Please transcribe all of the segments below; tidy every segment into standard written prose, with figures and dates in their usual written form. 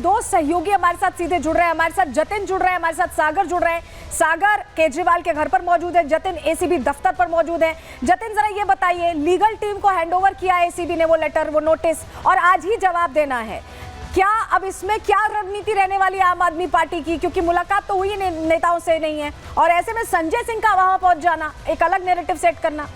दो सहयोगी हमारे साथ सीधे जुड़ रहे हैं। हमारे साथ जतिन जुड़ रहे हैं, हमारे साथ सागर जुड़ रहे हैं। सागर केजरीवाल के घर पर मौजूद है, जतिन एसीबी दफ्तर पर मौजूद है। जतिन, जरा ये बताइए, लीगल टीम को हैंडओवर किया एसीबी ने वो लेटर, वो नोटिस, और आज ही जवाब देना है। क्या अब इसमें क्या रणनीति रहने वाली है आम आदमी पार्टी की, क्योंकि मुलाकात तो हुई नेताओं से नहीं है, और ऐसे में संजय सिंह का वहां पहुंच जाना, एक अलग नैरेटिव सेट करना।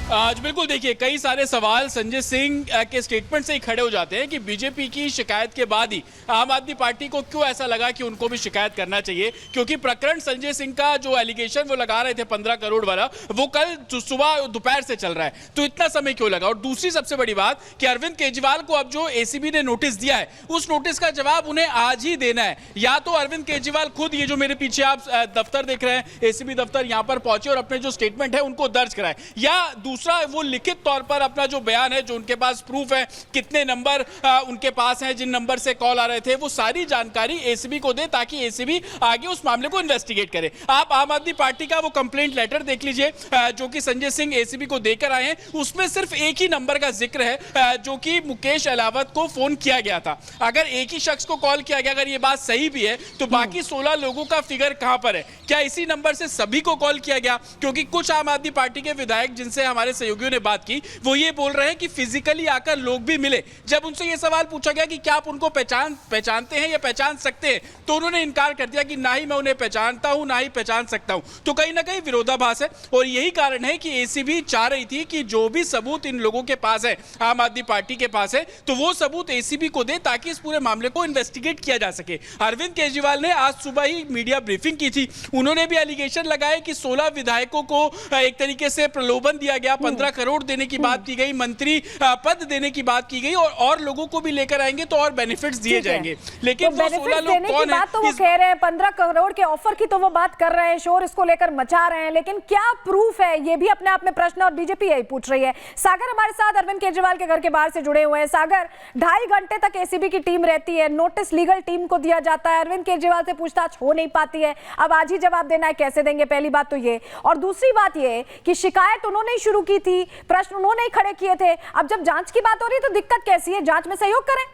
आज बिल्कुल देखिए, कई सारे सवाल संजय सिंह के स्टेटमेंट से ही खड़े हो जाते हैं कि बीजेपी की शिकायत के बाद ही आम आदमी पार्टी को क्यों ऐसा लगा कि उनको भी शिकायत करना चाहिए, क्योंकि प्रकरण संजय सिंह का जो एलिगेशन वो लगा रहे थे 15 करोड़ वाला, वो कल सुबह दोपहर से चल रहा है, तो इतना समय क्यों लगा। और दूसरी सबसे बड़ी बात कि अरविंद केजरीवाल को अब जो एसीबी ने नोटिस दिया है, उस नोटिस का जवाब उन्हें आज ही देना है। या तो अरविंद केजरीवाल खुद, ये जो मेरे पीछे आप दफ्तर देख रहे हैं, एसीबी दफ्तर, यहां पर पहुंचे और अपने जो स्टेटमेंट है उनको दर्ज कराए, या दूसरा वो लिखित तौर पर अपना जो बयान है, जो उनके पास प्रूफ है, कितने नंबर उनके पास हैं, जिन नंबर से कॉल आ रहे थे, वो सारी जानकारी एसीबी को दे, ताकि एसीबी आगे उस मामले को इन्वेस्टिगेट करे। आप आम आदमी पार्टी का वो कंप्लेंट लेटर देख लीजिए जो कि संजय सिंह एसीबी को देकर आए हैं। उसमें सिर्फ एक ही नंबर का जिक्र है, जो कि मुकेश अहलावत को फोन किया गया था। अगर एक ही शख्स को कॉल किया गया, अगर ये बात सही भी है, तो बाकी 16 लोगों का फिगर कहां पर है? क्या इसी नंबर से सभी को कॉल किया गया? क्योंकि कुछ आम आदमी पार्टी के विधायक जिनसे हमारे सहयोगियों ने बात की, वो ये बोल रहे हैं कि फिजिकली आकर लोग भी मिले। जब उनसे ये सवाल पूछा गया कि क्या आप उनको पहचानते हैं या पहचान सकते हैं, तो उन्होंने इनकार कर दिया कि ना ही मैं उन्हें पहचानता हूं, ना ही पहचान सकता हूं। तो कहीं ना कहीं विरोधाभास है, और यही कारण है कि एसीबी चाह रही थी कि जो भी सबूत इन लोगों के पास है, आम आदमी पार्टी के पास है, तो वो सबूत एसीबी को दे, ताकि इस पूरे मामले को इन्वेस्टिगेट किया जा सके। अरविंद केजरीवाल ने आज सुबह ही मीडिया ब्रीफिंग की थी। उन्होंने भी एलिगेशन लगाए कि 16 विधायकों को एक तरीके से प्रलोभन दिया गया, 15 करोड़ देने की बात की गई, मंत्री पद देने की बात की गई, और लोगों को भी लेकर आएंगे तो और बेनिफिट्स दिए जाएंगे। लेकिन तो वो 16 लोग कौन है? तो वो कह रहे हैं 15 करोड़ के ऑफर की तो वो बात कर रहे हैं, शोर इसको लेकर मचा रहे हैं, लेकिन क्या प्रूफ है, ये भी अपने आप में प्रश्न, और बीजेपी यही पूछ रही है। सागर हमारे साथ अरविंद केजरीवाल के घर के बाहर से जुड़े हुए हैं। सागर, 2.5 घंटे तक एसीबी की टीम रहती है, नोटिस लीगल टीम को दिया जाता है, अरविंद केजरीवाल से पूछताछ हो नहीं पाती है, अब आज ही जवाब देना है, कैसे देंगे? पहली बात तो ये, और दूसरी बात ये कि शिकायत उन्होंने ही शुरू की थी, प्रश्न उन्होंने ही खड़े किए थे। अब जब जांच की बात हो रही है तो दिक्कत कैसी है? जांच में सहयोग करें।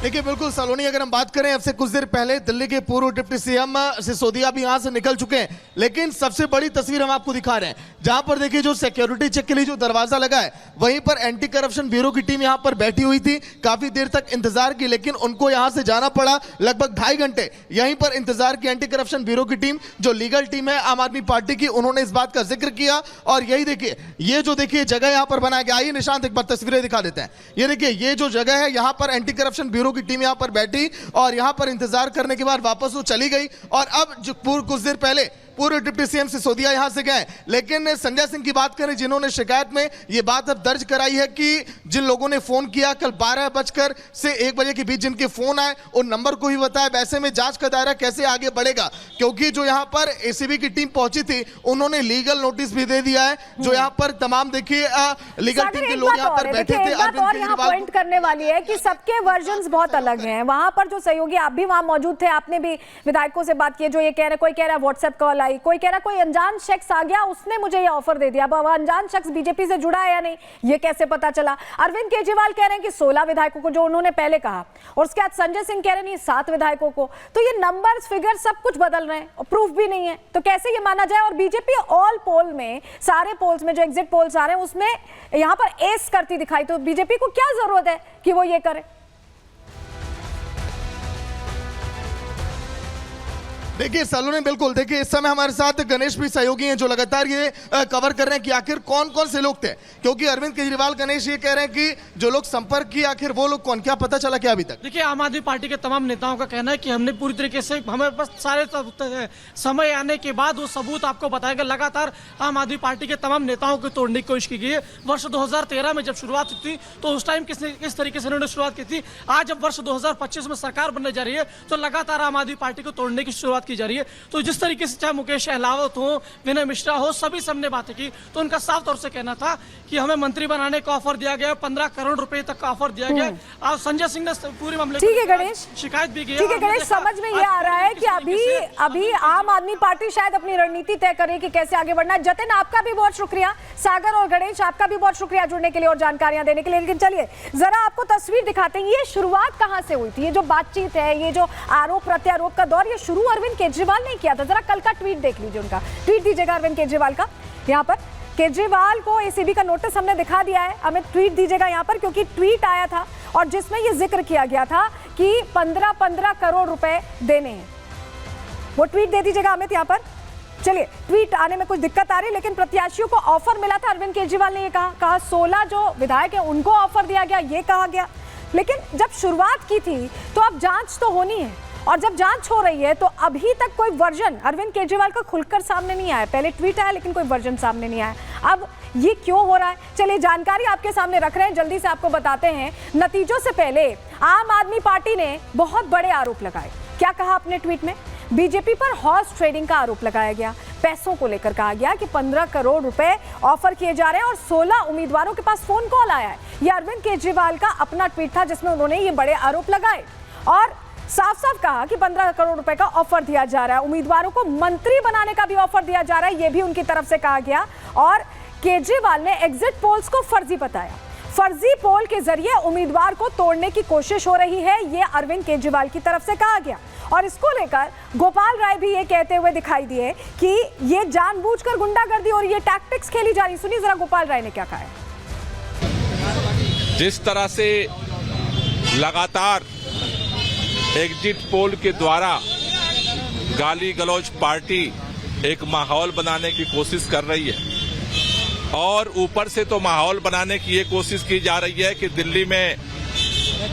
देखिए बिल्कुल सलोनी, अगर हम बात करें, अब से कुछ देर पहले दिल्ली के पूर्व डिप्टी सीएम सिसोदिया भी यहां से निकल चुके हैं, लेकिन सबसे बड़ी तस्वीर हम आपको दिखा रहे हैं, जहां पर देखिए जो सिक्योरिटी चेक के लिए जो दरवाजा लगा है, वहीं पर एंटी करप्शन ब्यूरो की टीम यहां पर बैठी हुई थी, काफी देर तक इंतजार की, लेकिन उनको यहां से जाना पड़ा। लगभग 2.5 घंटे यहीं पर इंतजार की एंटी करप्शन ब्यूरो की टीम, जो लीगल टीम है आम आदमी पार्टी की, उन्होंने इस बात का जिक्र किया। और यही देखिए, ये जो देखिए जगह यहां पर बनाया गया, आइए निशांत एक बार तस्वीरें दिखा देते हैं। ये देखिए, ये जो जगह है, यहां पर एंटी करप्शन ब्यूरो की टीम यहां पर बैठी, और यहां पर इंतजार करने के बाद वापस वो चली गई। और अब जो कुछ देर पहले पूर्व डिप्टी सीएम सिसोदिया यहां से गए, लेकिन संजय सिंह की बात करें, जिन्होंने शिकायत में ये बात अब दर्ज कराई है कि जिन लोगों ने फोन किया कल 12 बजकर से 1 बजे के बीच जिनके फोन आए, उन नंबर को ही बताया। वैसे में जांच का दायरा कैसे आगे बढ़ेगा, क्योंकि जो यहां पर एसीबी की टीम पहुंची थी, उन्होंने लीगल नोटिस भी दे दिया है। जो यहां पर तमाम देखिए लीगल टीम के लोग यहां पर बैठे थे। और यहां पॉइंट करने वाली है कि सबके वर्जन्स बहुत अलग हैं। वहां पर जो सहयोगी, आप भी वहां मौजूद थे, आपने भी विधायकों से बात की, जो ये कह रहे, कोई कह रहा है व्हाट्सएप कॉल आई, कोई कह रहा कोई अनजान शख्स आ गया, उसने मुझे ये ऑफर दे दिया। अब अनजान शख्स बीजेपी से जुड़ा है या नहीं, ये कैसे पता चला? अरविंद केजरीवाल कह रहे हैं कि 16 विधायकों को, जो उन्होंने पहले कहा, और उसके बाद संजय सिंह कह रहे हैं 7 विधायकों को। तो ये नंबर्स, फिगर सब कुछ बदल रहे हैं और प्रूफ भी नहीं है, तो कैसे ये माना जाए? और बीजेपी ऑल पोल में, सारे पोल्स में, जो एग्जिट पोल्स आ रहे हैं, उसमें यहां पर एस करती दिखाई, तो बीजेपी को क्या जरूरत है कि वो ये करे? देखिए सलोनी, बिल्कुल देखिए, इस समय हमारे साथ गणेश भी सहयोगी हैं, जो लगातार ये कवर कर रहे हैं कि आखिर कौन कौन से लोग थे, क्योंकि अरविंद केजरीवाल, गणेश ये कह रहे हैं कि जो लोग संपर्क किए, आखिर वो लोग कौन, क्या पता चला क्या अभी तक? देखिए, आम आदमी पार्टी के तमाम नेताओं का कहना है कि हमने पूरी तरीके से, हमें बस सारे समय आने के बाद वो सबूत आपको बताएगा। लगातार आम आदमी पार्टी के तमाम नेताओं को तोड़ने की कोशिश की गई है। वर्ष 2013 में जब शुरुआत हुई थी, तो उस टाइम किस तरीके से उन्होंने शुरुआत की थी। आज जब वर्ष 2025 में सरकार बनने जा रही है, तो लगातार आम आदमी पार्टी को तोड़ने की शुरुआत की जा रही है। तो जिस तरीके से चाहे मुकेश अहलावत हो, विनय मिश्रा हो, सभी सबने बातें की, तो उनका साफ तौर से कहना था कि हमें मंत्री बनाने का ऑफर दिया गया, 15 करोड़ रुपए तक का ऑफर दिया गया। आज संजय सिंह ने पूरे मामले ठीक है गणेश, शिकायत भी की है। ठीक है गणेश, समझ में ये आ रहा है कि अभी आम आदमी पार्टी शायद अपनी रणनीति तय करे कि कैसे आगे बढ़ना है। जतिन, आपका भी बहुत शुक्रिया, सागर और गणेश आपका भी बहुत शुक्रिया जुड़ने के लिए और जानकारियां देने के लिए। लेकिन चलिए जरा आपको तस्वीर दिखाते हैं, ये शुरुआत कहां से हुई थी, ये जो बातचीत है, ये जो आरोप प्रत्यारोप का दौर, ये शुरू अरविंद केजरीवाल ने किया था। जरा कल का ट्वीट देख लीजिए, उनका ट्वीट दीजिएगा अरविंद केजरीवाल का। यहाँ पर केजरीवाल को एसीबी का नोटिस हमने दिखा दिया है, हमें ट्वीट दीजिएगा यहाँ पर, क्योंकि ट्वीट आया था और जिसमें ये जिक्र किया गया था कि 15 करोड़ रुपए देने हैं। वो ट्वीट दे दीजिएगा अमित यहाँ पर। चलिए, ट्वीट आने में कुछ दिक्कत आ रही, लेकिन प्रत्याशियों को ऑफर मिला था। अरविंद केजरीवाल ने ये कहा 16 जो विधायक है उनको ऑफर दिया गया, ये कहा गया। लेकिन जब शुरुआत की थी तो अब जांच तो होनी है, और जब जांच हो रही है तो अभी तक कोई वर्जन अरविंद केजरीवाल का खुलकर सामने नहीं आया। पहले ट्वीट आया लेकिन कोई वर्जन सामने नहीं आया। अब ये क्यों हो रहा है, चलिए जानकारी आपके सामने रख रहे हैं, जल्दी से आपको बताते हैं। नतीजों से पहले आम आदमी पार्टी ने बहुत बड़े आरोप लगाए। क्या कहा अपने ट्वीट में? बीजेपी पर हॉर्स ट्रेडिंग का आरोप लगाया गया। पैसों को लेकर कहा गया कि 15 करोड़ रुपए ऑफर किए जा रहे हैं और 16 उम्मीदवारों के पास फोन कॉल आया है। यह अरविंद केजरीवाल का अपना ट्वीट था जिसमें उन्होंने ये बड़े आरोप लगाए और साफ साफ कहा कि 15 करोड़ रुपए का ऑफर दिया जा रहा है, उम्मीदवारों को मंत्री बनाने का भी ऑफर दिया जा रहा है, यह भी उनकी तरफ से कहा गया। और केजरीवाल ने एग्जिट पोल्स को फर्जी बताया। फर्जी पोल के जरिए उम्मीदवार को तोड़ने की कोशिश हो रही है, यह अरविंद केजरीवाल की तरफ से कहा गया। और इसको लेकर गोपाल राय भी ये कहते हुए दिखाई दिए कि ये जानबूझकर गुंडागर्दी और ये टैक्टिक्स खेली जा रही। सुनिए जरा गोपाल राय ने क्या कहा है। जिस तरह से लगातार एग्जिट पोल के द्वारा गाली गलौज पार्टी एक माहौल बनाने की कोशिश कर रही है, और ऊपर से तो माहौल बनाने की ये कोशिश की जा रही है कि दिल्ली में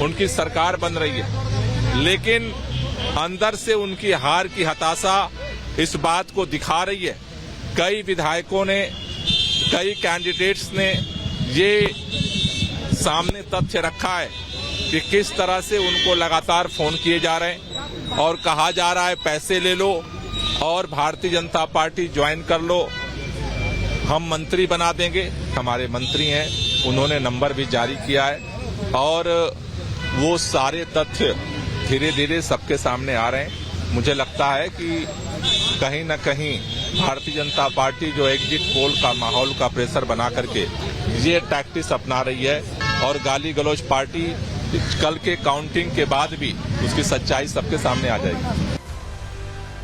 उनकी सरकार बन रही है, लेकिन अंदर से उनकी हार की हताशा इस बात को दिखा रही है। कई विधायकों ने, कई कैंडिडेट्स ने ये सामने तथ्य रखा है कि किस तरह से उनको लगातार फोन किए जा रहे हैं और कहा जा रहा है पैसे ले लो और भारतीय जनता पार्टी ज्वाइन कर लो, हम मंत्री बना देंगे। हमारे मंत्री हैं, उन्होंने नंबर भी जारी किया है और वो सारे तथ्य धीरे धीरे सबके सामने आ रहे हैं। मुझे लगता है कि कहीं न कहीं भारतीय जनता पार्टी जो एग्जिट पोल का माहौल का प्रेशर बना करके ये टैक्टिक्स अपना रही है, और गाली गलौज पार्टी कल के काउंटिंग के बाद भी उसकी सच्चाई सबके सामने आ जाएगी।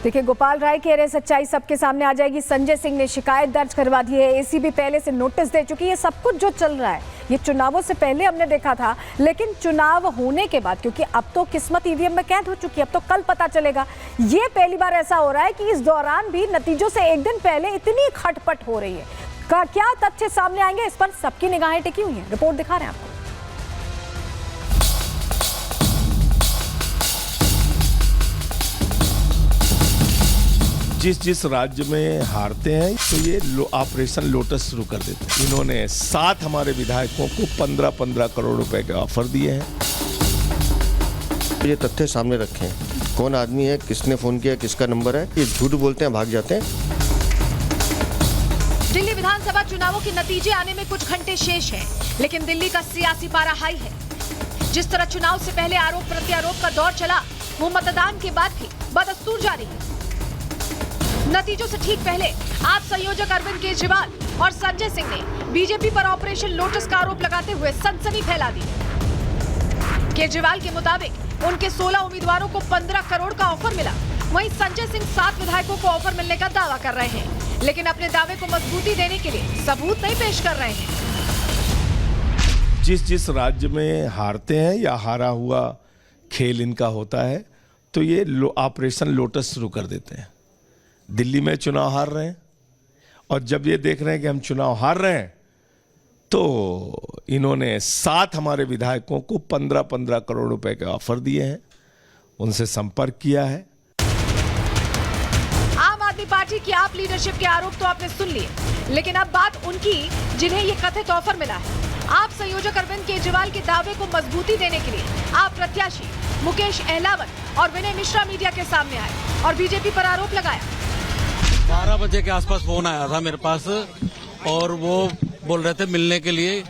देखिए, गोपाल राय कह रहे सच्चाई सबके सामने आ जाएगी। संजय सिंह ने शिकायत दर्ज करवा दी है, एसीबी पहले से नोटिस दे चुकी है। ये सब कुछ जो चल रहा है ये चुनावों से पहले हमने देखा था, लेकिन चुनाव होने के बाद, क्योंकि अब तो किस्मत ईवीएम में कैद हो चुकी है, अब तो कल पता चलेगा। ये पहली बार ऐसा हो रहा है कि इस दौरान भी नतीजों से एक दिन पहले इतनी खटपट हो रही है। क्या तथ्य सामने आएंगे, इस पर सबकी निगाहें टिकी हुई हैं। रिपोर्ट दिखा रहे हैं आपको। जिस राज्य में हारते हैं तो ये ऑपरेशन लोटस शुरू कर देते हैं। इन्होंने 7 हमारे विधायकों को 15 करोड़ रुपए के ऑफर दिए हैं। ये तथ्य सामने रखे हैं, कौन आदमी है, किसने फोन किया, किसका नंबर है, ये झूठ बोलते हैं, भाग जाते हैं। दिल्ली विधानसभा चुनावों के नतीजे आने में कुछ घंटे शेष हैं, लेकिन दिल्ली का सियासी पारा हाई है। जिस तरह चुनाव से पहले आरोप प्रत्यारोप का दौर चला, वो मतदान के बाद भी बदस्तूर जारी है। नतीजों से ठीक पहले आप संयोजक अरविंद केजरीवाल और संजय सिंह ने बीजेपी पर ऑपरेशन लोटस का आरोप लगाते हुए सनसनी फैला दी। केजरीवाल के मुताबिक उनके 16 उम्मीदवारों को 15 करोड़ का ऑफर मिला। वहीं संजय सिंह 7 विधायकों को ऑफर मिलने का दावा कर रहे हैं, लेकिन अपने दावे को मजबूती देने के लिए सबूत नहीं पेश कर रहे हैं। जिस राज्य में हारते हैं या हारा हुआ खेल इनका होता है तो ये ऑपरेशन लोटस शुरू कर देते हैं। दिल्ली में चुनाव हार रहे हैं और जब ये देख रहे हैं कि हम चुनाव हार रहे हैं तो इन्होंने 7 हमारे विधायकों को 15 करोड़ रुपए के ऑफर दिए हैं, उनसे संपर्क किया है। आम आदमी पार्टी की आप लीडरशिप के आरोप तो आपने सुन लिए, लेकिन अब बात उनकी जिन्हें ये कथित ऑफर मिला है। आप संयोजक अरविंद केजरीवाल के दावे को मजबूती देने के लिए आप प्रत्याशी मुकेश अहलावत और विनय मिश्रा मीडिया के सामने आए और बीजेपी पर आरोप लगाया। 12 बजे के आसपास फोन आया था मेरे पास और वो बोल रहे थे मिलने के लिए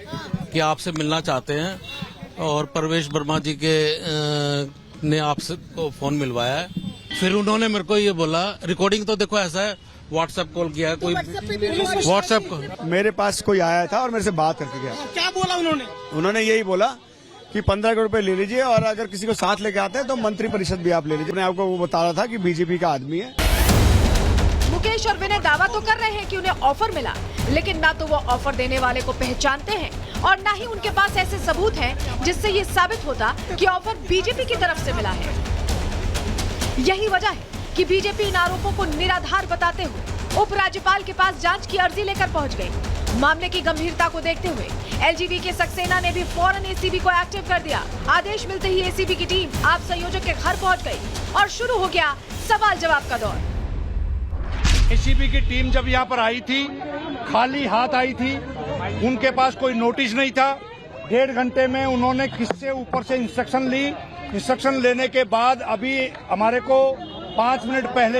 कि आपसे मिलना चाहते हैं, और परवेश वर्मा जी के ने आपसे को फोन मिलवाया है। फिर उन्होंने मेरे को ये बोला, रिकॉर्डिंग तो देखो ऐसा है, व्हाट्सएप कॉल किया है, कोई व्हाट्सएप कॉल मेरे पास कोई आया था और मेरे से बात करके गया। क्या बोला उन्होंने? उन्होंने यही बोला कि 15 करोड़ रुपए ले लीजिए और अगर किसी को साथ लेके आते हैं तो मंत्री परिषद भी आप ले लीजिए। मैं आपको वो बता रहा था कि बीजेपी का आदमी है। मुकेश और विनय दावा तो कर रहे हैं कि उन्हें ऑफर मिला, लेकिन ना तो वो ऑफर देने वाले को पहचानते हैं और ना ही उनके पास ऐसे सबूत हैं जिससे ये साबित होता कि ऑफर बीजेपी की तरफ से मिला है। यही वजह है कि बीजेपी इन आरोपों को निराधार बताते हुए उपराज्यपाल के पास जांच की अर्जी लेकर पहुंच गई। मामले की गंभीरता को देखते हुए एलजीवी के सक्सेना ने भी फौरन एसीबी को एक्टिव कर दिया। आदेश मिलते ही एसीबी की टीम आप संयोजक के घर पहुंच गई और शुरू हो गया सवाल जवाब का दौर। एसीबी की टीम जब यहाँ पर आई थी, खाली हाथ आई थी, उनके पास कोई नोटिस नहीं था। 1.5 घंटे में उन्होंने किससे ऊपर से इंस्ट्रक्शन ली। इंस्ट्रक्शन लेने के बाद अभी हमारे को 5 मिनट पहले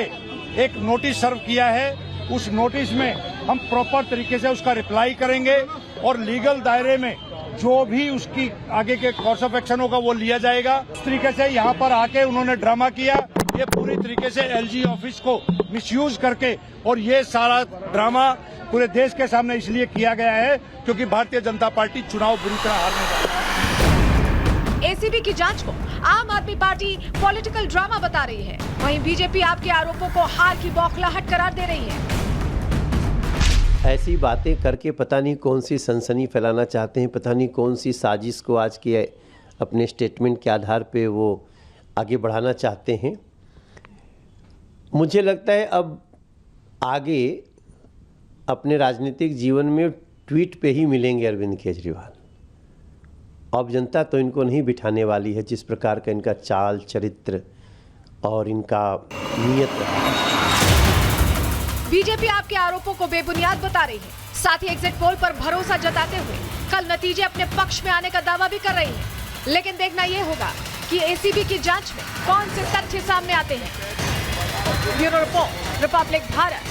एक नोटिस सर्व किया है। उस नोटिस में हम प्रॉपर तरीके से उसका रिप्लाई करेंगे और लीगल दायरे में जो भी उसकी आगे के कोर्स ऑफ एक्शन होगा वो लिया जाएगा। इस तरीके से यहाँ पर आके उन्होंने ड्रामा किया, ये पूरी तरीके से एलजी ऑफिस को मिसयूज करके, और ये सारा ड्रामा पूरे देश के सामने इसलिए किया गया है क्योंकि भारतीय जनता पार्टी चुनाव बुरी तरह हारने जा रही है। एसीबी की जांच को आम आदमी पार्टी पॉलिटिकल ड्रामा बता रही है, वहीं बीजेपी आपके आरोपों को हार की बौखलाहट करार दे रही है। ऐसी बातें करके पता नहीं कौन सी सनसनी फैलाना चाहते हैं, पता नहीं कौन सी साजिश को आज के अपने स्टेटमेंट के आधार पे वो आगे बढ़ाना चाहते हैं। मुझे लगता है अब आगे अपने राजनीतिक जीवन में ट्वीट पे ही मिलेंगे अरविंद केजरीवाल। अब जनता तो इनको नहीं बिठाने वाली है, जिस प्रकार का इनका चाल चरित्र और इनका नीयत रहा। बीजेपी आपके आरोपों को बेबुनियाद बता रही है, साथ ही एग्जिट पोल पर भरोसा जताते हुए कल नतीजे अपने पक्ष में आने का दावा भी कर रही है। लेकिन देखना यह होगा कि एसीबी की जांच में कौन से तथ्य सामने आते हैं। Bureau report, Republic Bharat.